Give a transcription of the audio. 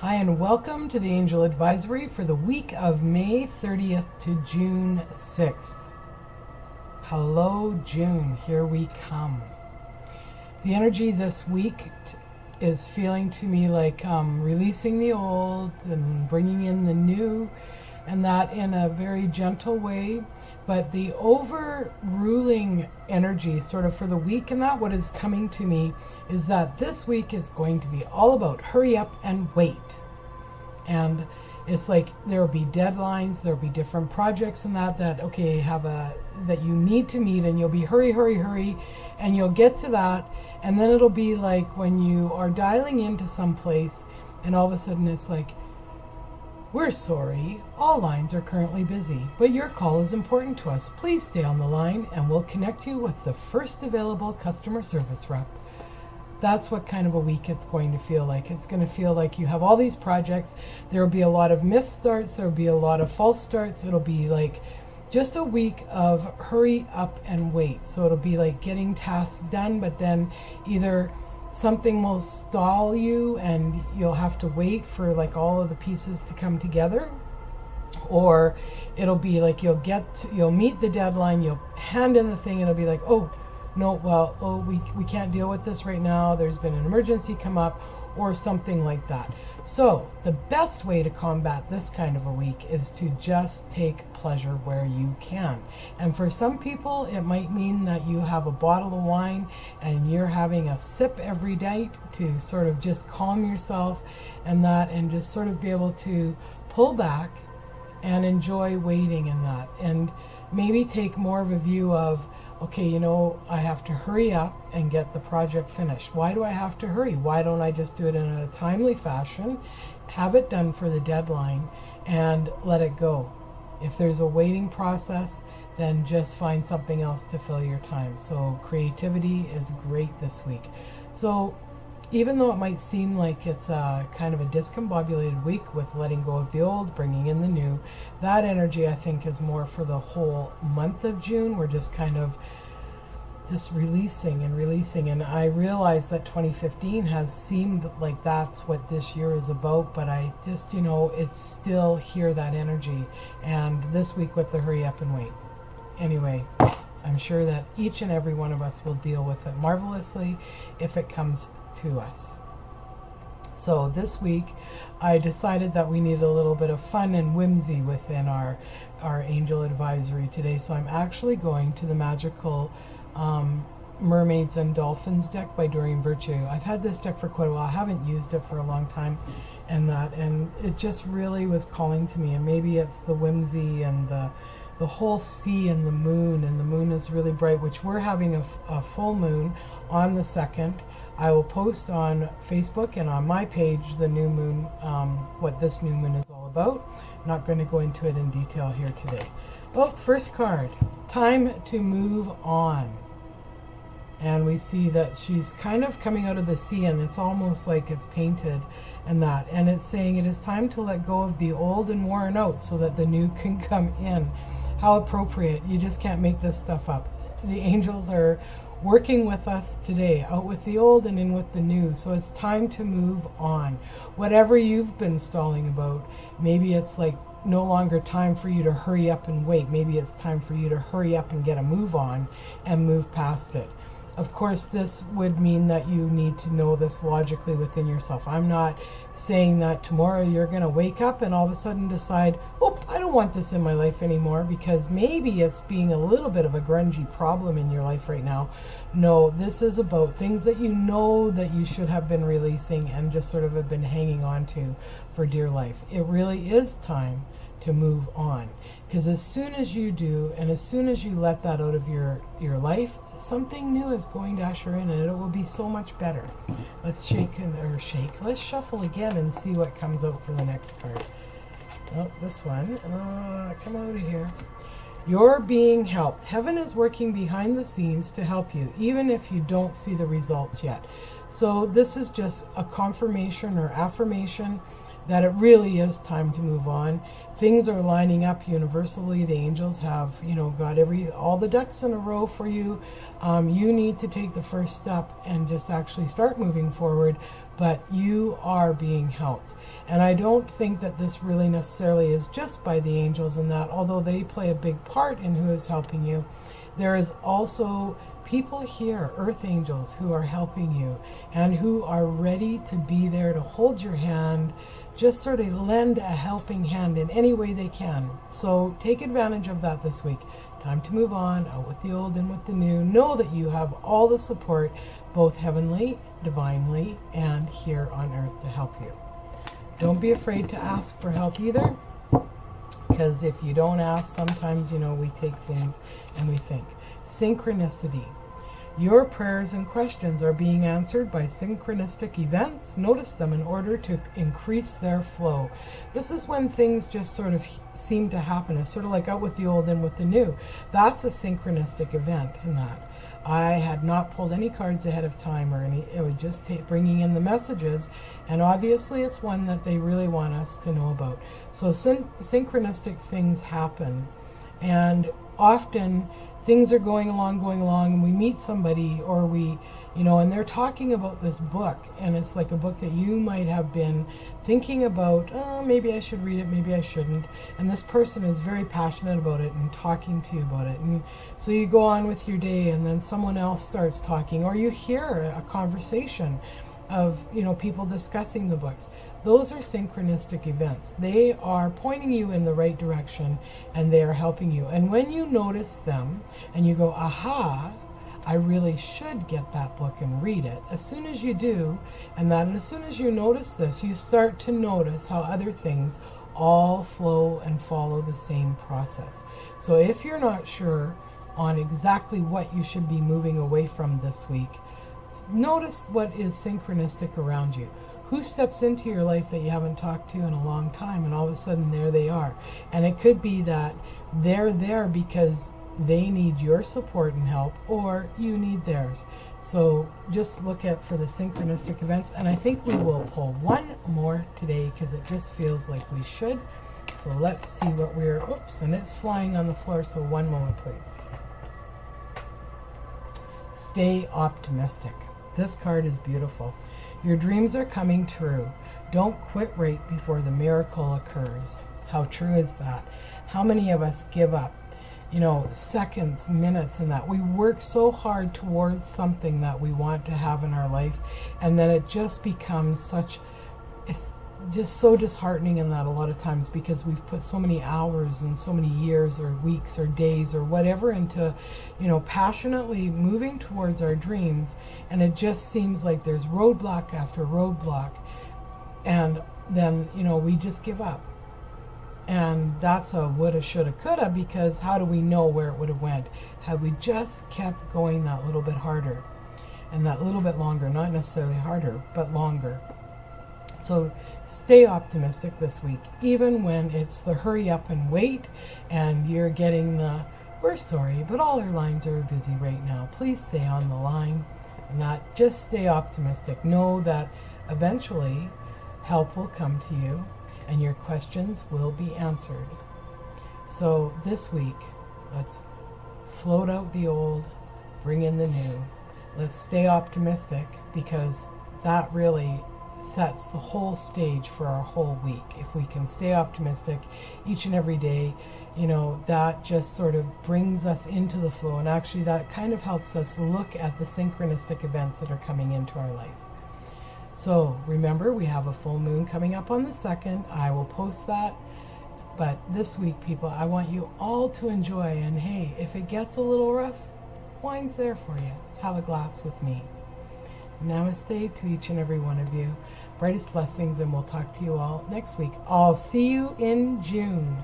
Hi, and welcome to the Angel Advisory for the week of May 30th to June 6th. Hello, June. Here we come. The energy this week is feeling to me like releasing the old and bringing in the new, and that in a very gentle way. But the overruling energy sort of for the week, and that what is coming to me is that this week is going to be all about hurry up and wait. And it's like there will be deadlines, there will be different projects and that that you need to meet, and you'll be hurry, and you'll get to that, and then it'll be like when you are dialing into some place and all of a sudden it's like, we're sorry, all lines are currently busy, but your call is important to us. Please stay on the line and we'll connect you with the first available customer service rep. That's what kind of a week it's going to feel like. It's going to feel like you have all these projects. There will be a lot of missed starts. There will be a lot of false starts. It'll be like just a week of hurry up and wait. So it'll be like getting tasks done, but then either something will stall you and you'll have to wait for like all of the pieces to come together, or it'll be like you'll meet the deadline, you'll hand in the thing, and it'll be like, oh no, we can't deal with this right now, there's been an emergency come up or something like that. So the best way to combat this kind of a week is to just take pleasure where you can. And for some people, it might mean that you have a bottle of wine and you're having a sip every night to sort of just calm yourself and just sort of be able to pull back and enjoy waiting in that. And maybe take more of a view of, okay, I have to hurry up and get the project finished. Why do I have to hurry? Why don't I just do it in a timely fashion, have it done for the deadline, and let it go? If there's a waiting process, then just find something else to fill your time. So creativity is great this week. So even though it might seem like it's a kind of a discombobulated week with letting go of the old, bringing in the new, that energy I think is more for the whole month of June. We're just kind of just releasing. And I realize that 2015 has seemed like that's what this year is about, but I just, it's still here, that energy. And this week with the hurry up and wait. Anyway, I'm sure that each and every one of us will deal with it marvelously if it comes to us. So this week I decided that we need a little bit of fun and whimsy within our angel advisory today. So I'm actually going to the magical Mermaids and Dolphins deck by Doreen Virtue. I've had this deck for quite a while. I haven't used it for a long time, and it just really was calling to me. And maybe it's the whimsy and the whole sea and the moon is really bright, which we're having a full moon on the 2nd. I will post on Facebook and on my page the new moon, what this new moon is all about. I'm not going to go into it in detail here today. Oh, first card, time to move on. And we see that she's kind of coming out of the sea, and it's almost like it's painted and it's saying it is time to let go of the old and worn out so that the new can come in. How appropriate. You just can't make this stuff up. The angels are working with us today, out with the old and in with the new. So it's time to move on. Whatever you've been stalling about, maybe it's like no longer time for you to hurry up and wait. Maybe it's time for you to hurry up and get a move on and move past it. Of course, this would mean that you need to know this logically within yourself. I'm not saying that tomorrow you're going to wake up and all of a sudden decide, oh, I don't want this in my life anymore, because maybe it's being a little bit of a grungy problem in your life right now. No, this is about things that you know that you should have been releasing and just sort of have been hanging on to for dear life. It really is time to move on, because as soon as you do, and as soon as you let that out of your life, something new is going to usher in, and it will be so much better. Let's let's shuffle again and see what comes out for the next card. Oh, this one, come over here. You're being helped. Heaven is working behind the scenes to help you, even if you don't see the results yet. So this is just a confirmation or affirmation that it really is time to move on. Things are lining up universally. The angels have, got all the ducks in a row for you. You need to take the first step and just actually start moving forward. but you are being helped. And I don't think that this really necessarily is just by the angels and that, although they play a big part in who is helping you. There is also people here, earth angels, who are helping you and who are ready to be there to hold your hand, just sort of lend a helping hand in any way they can. So take advantage of that this week. Time to move on, out with the old and with the new. Know that you have all the support, both heavenly, divinely, and here on earth to help you. Don't be afraid to ask for help either, because if you don't ask, sometimes, we take things and we think. Synchronicity. Your prayers and questions are being answered by synchronistic events. Notice them in order to increase their flow. This is when things just sort of seem to happen. It's sort of like out with the old and with the new. That's a synchronistic event in that. I had not pulled any cards ahead of time or any, it was just bringing in the messages, and obviously it's one that they really want us to know about. So synchronistic things happen, and often things are going along, and we meet somebody, or we, and they're talking about this book, and it's like a book that you might have been thinking about, oh, maybe I should read it, maybe I shouldn't, and this person is very passionate about it and talking to you about it, and so you go on with your day, and then someone else starts talking, or you hear a conversation of, people discussing the books. Those are synchronistic events. They are pointing you in the right direction, and they are helping you. And when you notice them and you go, aha, I really should get that book and read it. As soon as you do, and as soon as you notice this, you start to notice how other things all flow and follow the same process. So if you're not sure on exactly what you should be moving away from this week, notice what is synchronistic around you. Who steps into your life that you haven't talked to in a long time, and all of a sudden there they are. And it could be that they're there because they need your support and help, or you need theirs. So just look for the synchronistic events, and I think we will pull one more today because it just feels like we should. So let's see what and it's flying on the floor, so one moment please. Stay optimistic. This card is beautiful. Your dreams are coming true. Don't quit right before the miracle occurs. How true is that? How many of us give up? Seconds, minutes, and that. We work so hard towards something that we want to have in our life, and then it just becomes it's just so disheartening in that a lot of times, because we've put so many hours and so many years or weeks or days or whatever into, passionately moving towards our dreams, and it just seems like there's roadblock after roadblock, and then, we just give up. And that's a woulda, shoulda, coulda, because how do we know where it would have went had we just kept going that little bit harder and that little bit longer, not necessarily harder, but longer. So stay optimistic this week, even when it's the hurry up and wait and you're getting we're sorry, but all our lines are busy right now. Please stay on the line, and just stay optimistic. Know that eventually help will come to you and your questions will be answered. So this week, let's float out the old, bring in the new. Let's stay optimistic, because that really sets the whole stage for our whole week. If we can stay optimistic each and every day, that just sort of brings us into the flow, and actually that kind of helps us look at the synchronistic events that are coming into our life. So remember, we have a full moon coming up on the 2nd. I will post that. But this week, people, I want you all to enjoy, and hey, if it gets a little rough, wine's there for you. Have a glass with me. Namaste to each and every one of you. Brightest blessings, and we'll talk to you all next week. I'll see you in June.